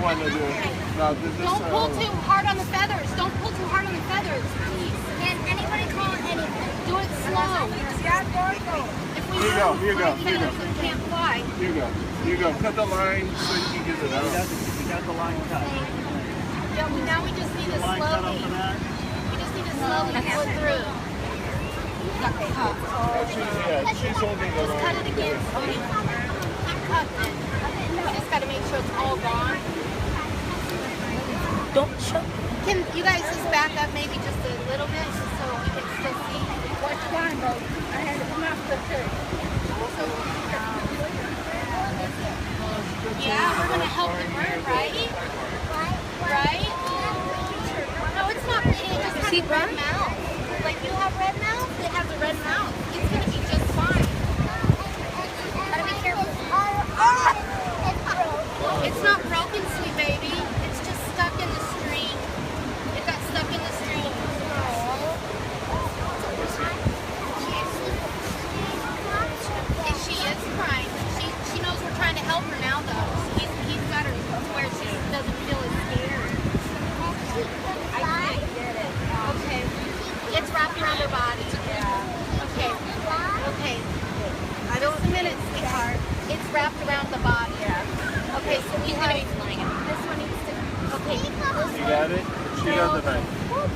want to do. No, this is, Don't pull too hard on the feathers. Don't pull too hard on the feathers, please. Can anybody call anything? Do it slow. If we Here you go, here you go, here you go. feathers, we can't fly. Here you go. Here you go. Cut the line so you can get it out. You got the line cut. Yeah, now we just need to Line cut slowly. up for that. We just need to slowly pull through. She's holding the Just cut it again. Cut it. We just got to make sure it's all gone. Don't choke. Can you guys just back up maybe just a little bit just so we can still see? What's fine, bro? I had to come out the church. Yeah, we're going to help the bird, right? Right? No, it's not. It just has a red mouth. Like you have red mouth, it has a red mouth. It's going to be just fine. Gotta be careful. It's not broken, sweet baby. It's just stuck in the string. It got stuck in the string. She is crying. She knows we're trying to help her now, though. He's got her to where she doesn't feel as scared. I get it. Okay. It's wrapped around her body. Yeah. Okay. Okay. Just a minute, sweetheart. It's wrapped around the body. Yeah. Okay, so he's gonna be flying it. This one needs to. Okay. You got it? She doesn't know.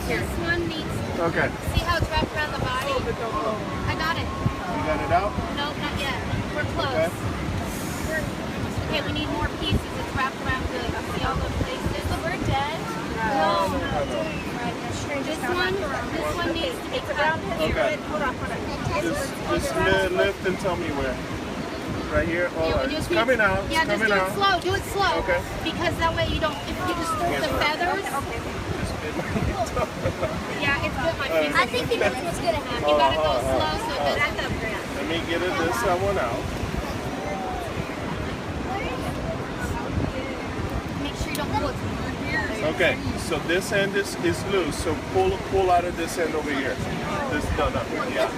This one needs. Okay. See how it's wrapped around the body? I got it. You got it out? No, not yet. We're close. Okay, we need more pieces. It's wrapped around good. See all those places? So we're dead? No. This one needs to be cut. Okay. Hold on. Just lift and tell me where. Right here? Oh, Yeah, we it's just need- coming out. Yeah, It's just coming do out. it slow. Do it slow. Okay. Because that way you don't, if you disturb the feathers. Yeah, it's good, my fingers. I think he knows what's gonna happen. You gotta go slow so it doesn't. Let me get this one out. Make sure you don't pull it too hard. Okay, so this end is loose, so pull out of this end over here. Yeah,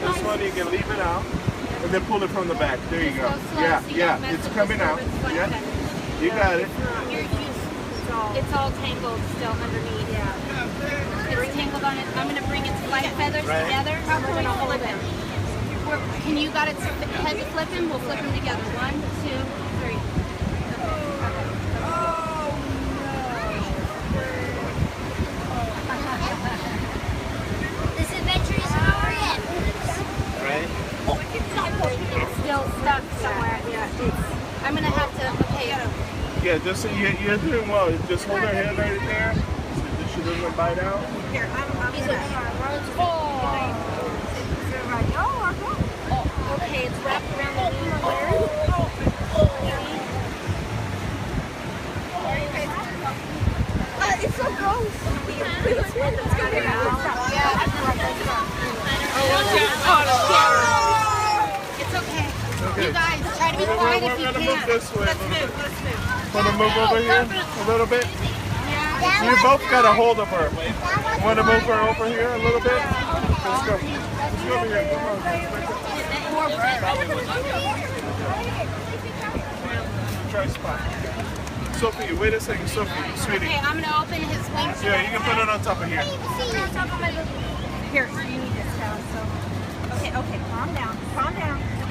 this one you can leave it out, and then pull it from the back. There you go. Go slow Yeah, so you yeah, don't mess it's with coming the out. service. Yeah, you got it. It's all tangled still underneath. Yeah. It's tangled on it. I'm gonna bring its flight feathers together, and we're gonna hold them. Can you got its head to flip him? We'll flip them together. 1, 2, 3. This adventure isn't over yet. Right? It's still stuck somewhere. Yeah. I'm gonna have to. Okay. Yeah, just so you're doing well. Just hold her head right there, so that she doesn't bite out. Here, I'm Okay, it's wrapped around the knee. it's so gross. It's okay. Okay. You guys, try to be quiet if you We're gonna can. move this way. Let's move. Want to move over here a little bit? Yeah. You both got a hold of her. Want to move her over here a little bit? Let's go. Let's go over here. Come on. Try spot. Sophie, wait a second, Sophie, sweetie. Okay, I'm gonna open his wings. Yeah, you can put it on top of here. Here, you need this down. So. Okay, calm down.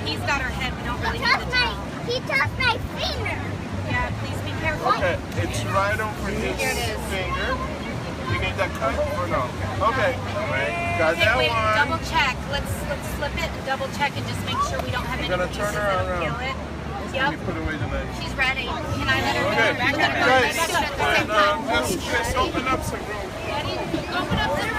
He's got her head. We don't really need the towel. He touched my finger. Yeah, please be careful. Okay, it's right over his Here it is. finger. You get that cut or no? Okay, got Okay, that wait, one. double check. Let's flip it and double check and just make sure we don't have any We're gonna pieces turn her that'll around. kill it. You Yep, put away the leg. she's ready. Can I let her Okay, go? We're gonna go. guys, Let's do it at the same time. let's open up some room. Ready? Open up the